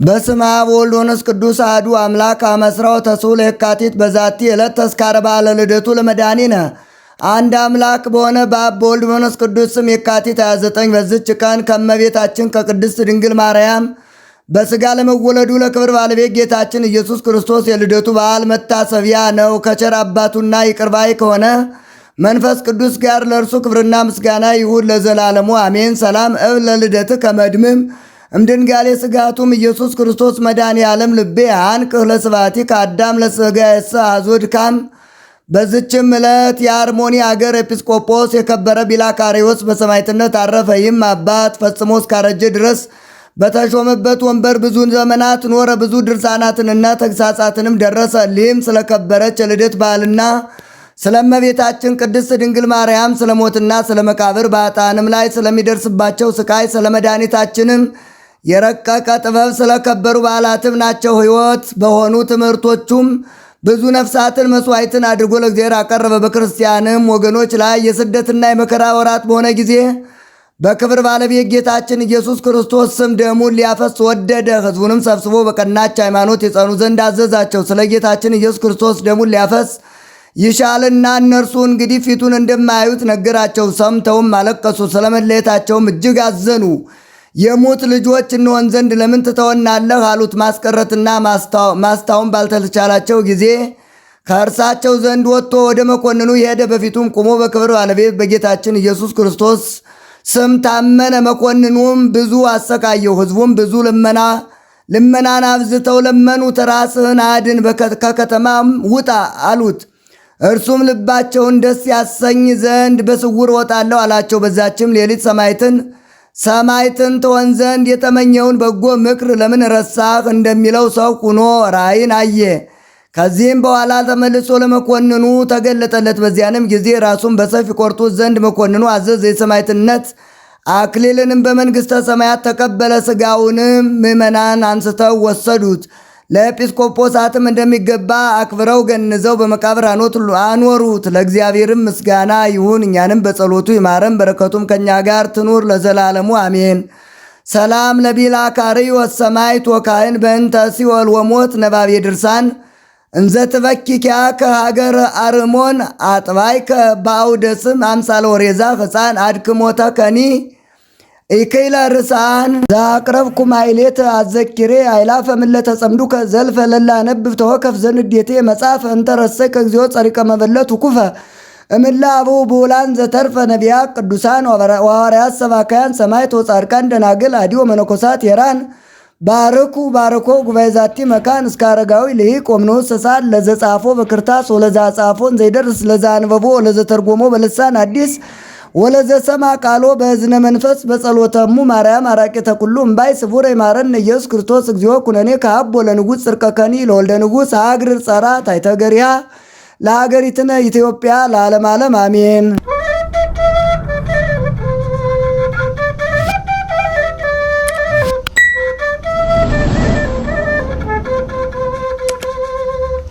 በስመ አብ ወወልድ ወመንፈስ ቅዱስ አሐዱ አምላክ አመስራው ተስዑ የካቲት በዛቲ ዕለት ተስካረ በዓለ ልደቱ ለመድኃኒነ አንድ አምላክ በሆነ በአብ በወልድ በመንፈስ ቅዱስ ስም የካቲት 29 በዚች ቀን ከእመቤታችን ከቅድስት ድንግል ማርያም በሥጋ ለመወለዱ ለክብር ባለቤት ጌታችን ኢየሱስ ክርስቶስ የልደቱ በዓል መታሰቢያ ነው። ከቸር አባቱና ይቅር ባይ ከሆነ መንፈስ ቅዱስ ጋር ለእርሱ ክብርና ምስጋና ይሁን ለዘላለሙ አሜን። ሰላም እብ ለልደትከ ከመድምም እምድንጋሌ ስጋቱም ኢየሱስ ክርስቶስ መድኃኔ ዓለም ልቤ አንቅህ ለስብሐቲከ አዳም ለሥጋየሰ አዞድካም። በዝችም ዕለት የአርሞኒ አገር ኤጲስቆጶስ የከበረ ቢላካሪዎስ በሰማዕትነት አረፈ። ይህም አባት ፈጽሞ እስካረጀ ድረስ በተሾመበት ወንበር ብዙ ዘመናት ኖረ። ብዙ ድርሳናትንና ተግሳጻትንም ደረሰ። ሊህም ስለከበረች የልደት በዓልና ስለ እመቤታችን ቅድስት ድንግል ማርያም ስለ ሞትና ስለ መቃብር በኃጥአንም ላይ ስለሚደርስባቸው ስቃይ ስለ መድኃኒታችንም የረቀቀ ጥበብ ስለከበሩ በዓላትም ናቸው። ሕይወት በሆኑ ትምህርቶቹም ብዙ ነፍሳትን መስዋዕትን አድርጎ ለእግዚአብሔር አቀረበ። በክርስቲያንም ወገኖች ላይ የስደትና የመከራ ወራት በሆነ ጊዜ በክብር ባለቤት ጌታችን ኢየሱስ ክርስቶስ ስም ደሙን ሊያፈስ ወደደ። ሕዝቡንም ሰብስቦ በቀናች ሃይማኖት የጸኑ ዘንድ አዘዛቸው። ስለ ጌታችን ኢየሱስ ክርስቶስ ደሙን ሊያፈስ ይሻልና እነርሱ እንግዲህ ፊቱን እንደማያዩት ነገራቸው። ሰምተውም አለቀሱ። ስለ መለየታቸውም እጅግ አዘኑ። የሙት ልጆች እንሆን ዘንድ ለምን ትተወናለህ አሉት። ማስቀረትና ማስታወም ባልተቻላቸው ጊዜ ከእርሳቸው ዘንድ ወጥቶ ወደ መኮንኑ ሄደ። በፊቱም ቆሞ በክብር ባለቤት በጌታችን ኢየሱስ ክርስቶስ ስም ታመነ። መኮንኑም ብዙ አሰቃየው። ሕዝቡም ብዙ ልመናን አብዝተው ለመኑት። ራስህን አድን፣ ከከተማም ውጣ አሉት። እርሱም ልባቸውን ደስ ያሰኝ ዘንድ በስውር ወጣለሁ አላቸው። በዛችም ሌሊት ሰማዕትን ትሆን ዘንድ የተመኘውን በጎ ምክር ለምን ረሳህ እንደሚለው ሰው ሆኖ ራእይን አየ። ከዚህም በኋላ ተመልሶ ለመኮንኑ ተገለጠለት። በዚያንም ጊዜ ራሱን በሰይፍ ይቆርጡት ዘንድ መኮንኑ አዘዘ። የሰማዕትነት አክሊልንም በመንግሥተ ሰማያት ተቀበለ። ሥጋውንም ምዕመናን አንስተው ወሰዱት። ለኤጲስቆጶሳትም እንደሚገባ አክብረው ገንዘው በመቃብር አኖሩት። ለእግዚአብሔርም ምስጋና ይሁን፣ እኛንም በጸሎቱ ይማረን፣ በረከቱም ከእኛ ጋር ትኑር ለዘላለሙ አሜን። ሰላም ለቢላካሪ ወሰማይት ወካህን በእንተ ሲኦል ወሞት ነባቤ ድርሳን እንዘ ትበኪኪያ ከሀገር አርሞን አጥባይከ በአውደ ስም አምሳለ ወሬዛ ሕፃን አድክሞተ ከኒ ኢከይለ ርሳን ዛቅረብኩ ማይሌት አዘኪሬ አይላፈ ምለተ ጸምዱከ ዘልፈ ለላ ነብብ ተወከፍ ዘንዴቴ መጽሐፍ እንተረሰይ ከግዚኦ ጸሪቀ መበለቱ ኩፈ እምላ አበው ብውላን ዘተርፈ ነቢያ ቅዱሳን ወሐዋርያት ሰባካያን ሰማዕት ወጻድቃን ደናግል አዲዮ መነኮሳት የራን ባርኩ ባርኮ ጉባኤ ዛቲ መካን እስከ አረጋዊ ልሂቅ ወምንዑስ ሰሳት ለዘጻፎ በክርታስ ወለዛ ጻፎን ዘይደርስ ለዛ አንበቦ ወለዘተርጎሞ በልሳን አዲስ ወለዘሰማ ቃሎ በእዝነ መንፈስ በጸሎተሙ ማርያም አራቂተ ኩሉ እምባይ ስቡረ ይማረን ኢየሱስ ክርስቶስ እግዚኦ ኩነኔ ከአቦ ለንጉሥ ጽርቀከኒ ለወልደ ንጉሥ አግር ጸራ ታይተገሪያ ለሀገሪትነ ኢትዮጵያ ለዓለም ዓለም አሜን።